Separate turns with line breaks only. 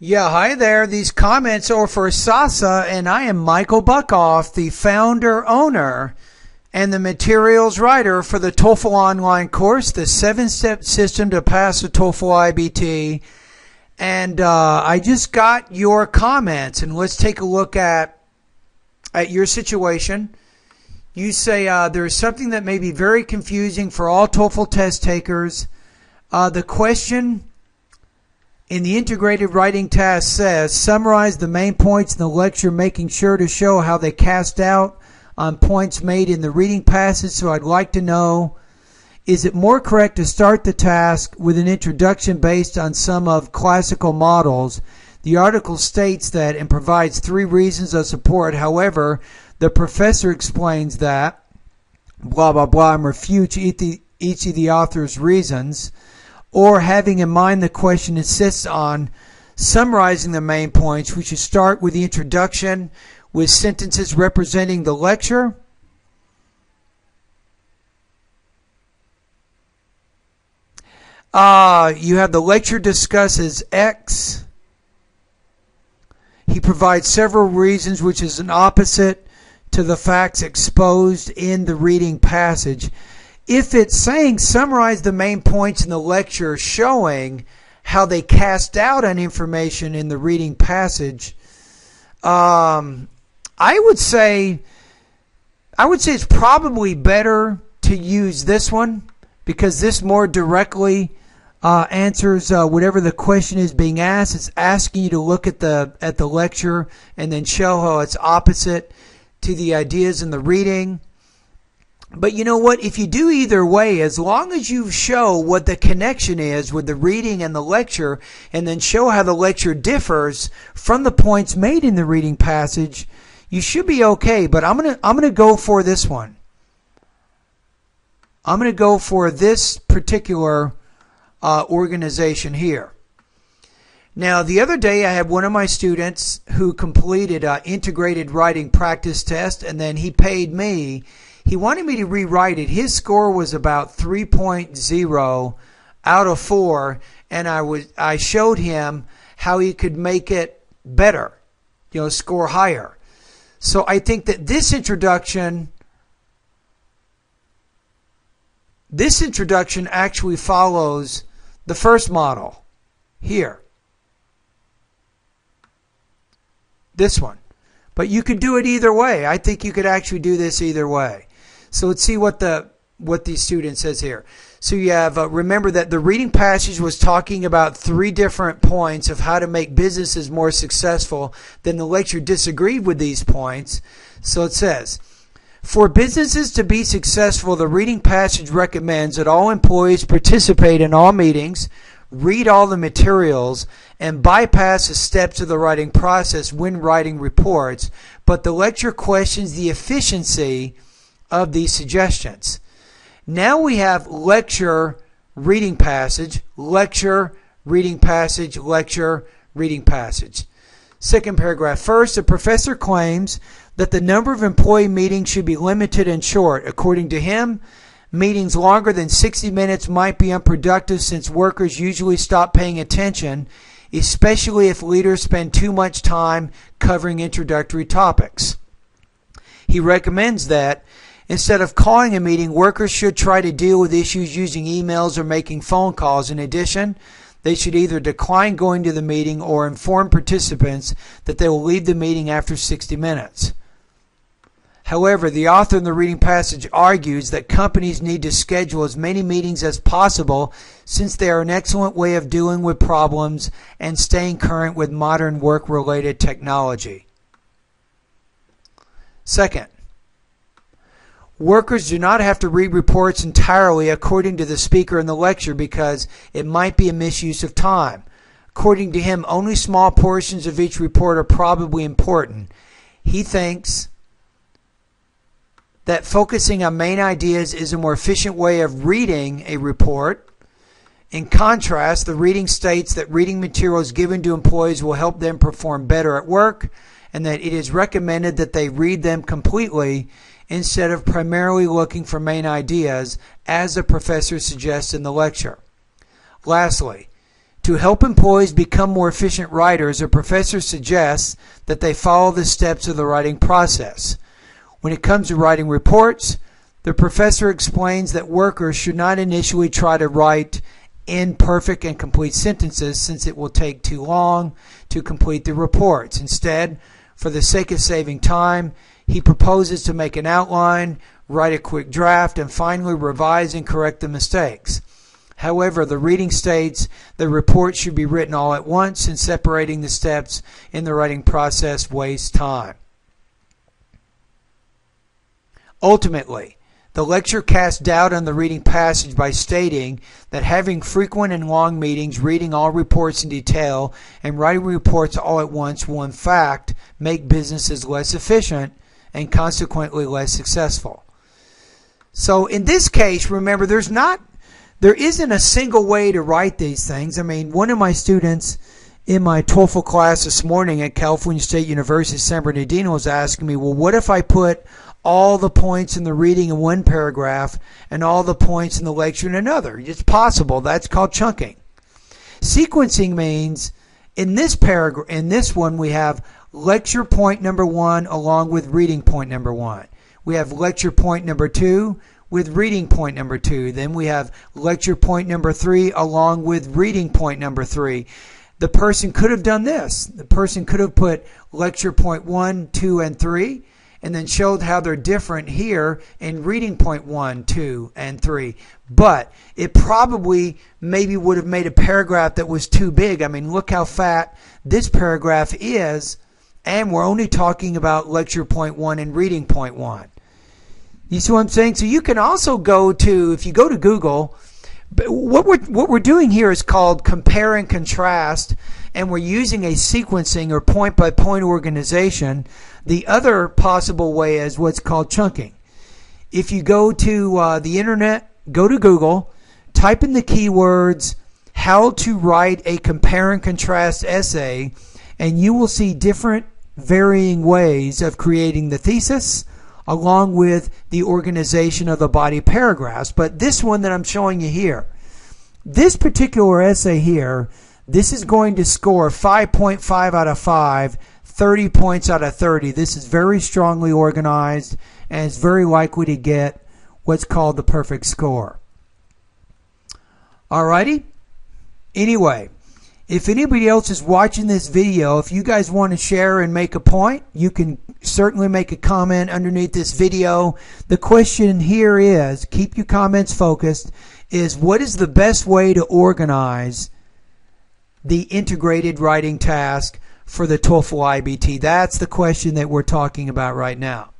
Yeah, hi there. These comments are for Sasa, and I am Michael Buckhoff, the founder, owner, and the materials writer for the TOEFL online course, the 7-step system to pass the TOEFL IBT. And I just got your comments, and let's take a look at your situation. You say there's something that may be very confusing for all TOEFL test takers. The question in the integrated writing task says, summarize the main points in the lecture, making sure to show how they cast doubt on points made in the reading passage. So I'd like to know, is it more correct to start the task with an introduction based on some of classical models? The article states that and provides 3 reasons of support. However, the professor explains that, blah, blah, blah, and refutes each of the author's reasons. Or having in mind the question insists on summarizing the main points, we should start with the introduction with sentences representing the lecture. You have the lecture discusses X. He provides several reasons, which is an opposite to the facts exposed in the reading passage. If it's saying summarize the main points in the lecture showing how they cast doubt on information in the reading passage, I would say it's probably better to use this one, because this more directly answers whatever the question is being asked. It's asking you to look at the lecture and then show how it's opposite to the ideas in the reading. But you know what? If you do either way, as long as you show what the connection is with the reading and the lecture, and then show how the lecture differs from the points made in the reading passage, you should be okay. But I'm gonna go for this one. I'm gonna go for this particular organization here. Now, the other day I had one of my students who completed an integrated writing practice test, and then he paid me. He wanted me to rewrite it. His score was about 3.0 out of 4, and I showed him how he could make it better, score higher. So I think that this introduction actually follows the first model here. This one. But you could do it either way. I think you could actually do this either way. So let's see what the student says here. So you have, remember that the reading passage was talking about 3 different points of how to make businesses more successful. Then the lecture disagreed with these points. So it says, for businesses to be successful, the reading passage recommends that all employees participate in all meetings, read all the materials, and bypass the steps of the writing process when writing reports. But the lecture questions the efficiency of these suggestions. Now we have lecture, reading passage, lecture, reading passage, lecture, reading passage. Second paragraph. First, the professor claims that the number of employee meetings should be limited and short. According to him, meetings longer than 60 minutes might be unproductive since workers usually stop paying attention, especially if leaders spend too much time covering introductory topics. He recommends that instead of calling a meeting, workers should try to deal with issues using emails or making phone calls. In addition, they should either decline going to the meeting or inform participants that they will leave the meeting after 60 minutes. However, the author in the reading passage argues that companies need to schedule as many meetings as possible since they are an excellent way of dealing with problems and staying current with modern work-related technology. Second, workers do not have to read reports entirely according to the speaker in the lecture because it might be a misuse of time. According to him, only small portions of each report are probably important. He thinks that focusing on main ideas is a more efficient way of reading a report. In contrast, the reading states that reading materials given to employees will help them perform better at work, and that it is recommended that they read them completely instead of primarily looking for main ideas, as the professor suggests in the lecture. Lastly, To help employees become more efficient writers, a professor suggests that they follow the steps of the writing process. When it comes to writing reports, the professor explains that workers should not initially try to write imperfect and complete sentences since it will take too long to complete the reports. Instead, for the sake of saving time, he proposes to make an outline, write a quick draft, and finally revise and correct the mistakes. However, the reading states the report should be written all at once, and separating the steps in the writing process wastes time. Ultimately, the lecture casts doubt on the reading passage by stating that having frequent and long meetings, reading all reports in detail, and writing reports all at once will in fact make businesses less efficient and consequently less successful. So in this case, remember, there isn't a single way to write these things. I mean, one of my students in my TOEFL class this morning at California State University, San Bernardino, was asking me, well, what if I put all the points in the reading in one paragraph and all the points in the lecture in another? It's possible. That's called chunking. Sequencing means in this paragraph, in this one, we have lecture point number 1 along with reading point number 1. We have lecture point number 2 with reading point number 2. Then we have lecture point number 3 along with reading point number 3. The person could have done this. The person could have put lecture point 1, 2, and 3, and then showed how they're different here in reading point 1, 2, and 3. But it probably maybe would have made a paragraph that was too big. I mean, look how fat this paragraph is, and we're only talking about lecture point 1 and reading point 1. You see what I'm saying? So you can also go to, if you go to Google, what we're doing here is called compare and contrast, and we're using a sequencing or point-by-point organization. The other possible way is what's called chunking. If you go to the internet, go to Google, type in the keywords how to write a compare and contrast essay, and you will see different varying ways of creating the thesis along with the organization of the body paragraphs. But this one that I'm showing you here, this particular essay here, this is going to score 5.5 out of 5, 30 points out of 30. This is very strongly organized, and it's very likely to get what's called the perfect score. Alrighty? Anyway, if anybody else is watching this video, if you guys want to share and make a point, you can certainly make a comment underneath this video. The question here is, keep your comments focused, is what is the best way to organize the integrated writing task for the TOEFL IBT? That's the question that we're talking about right now.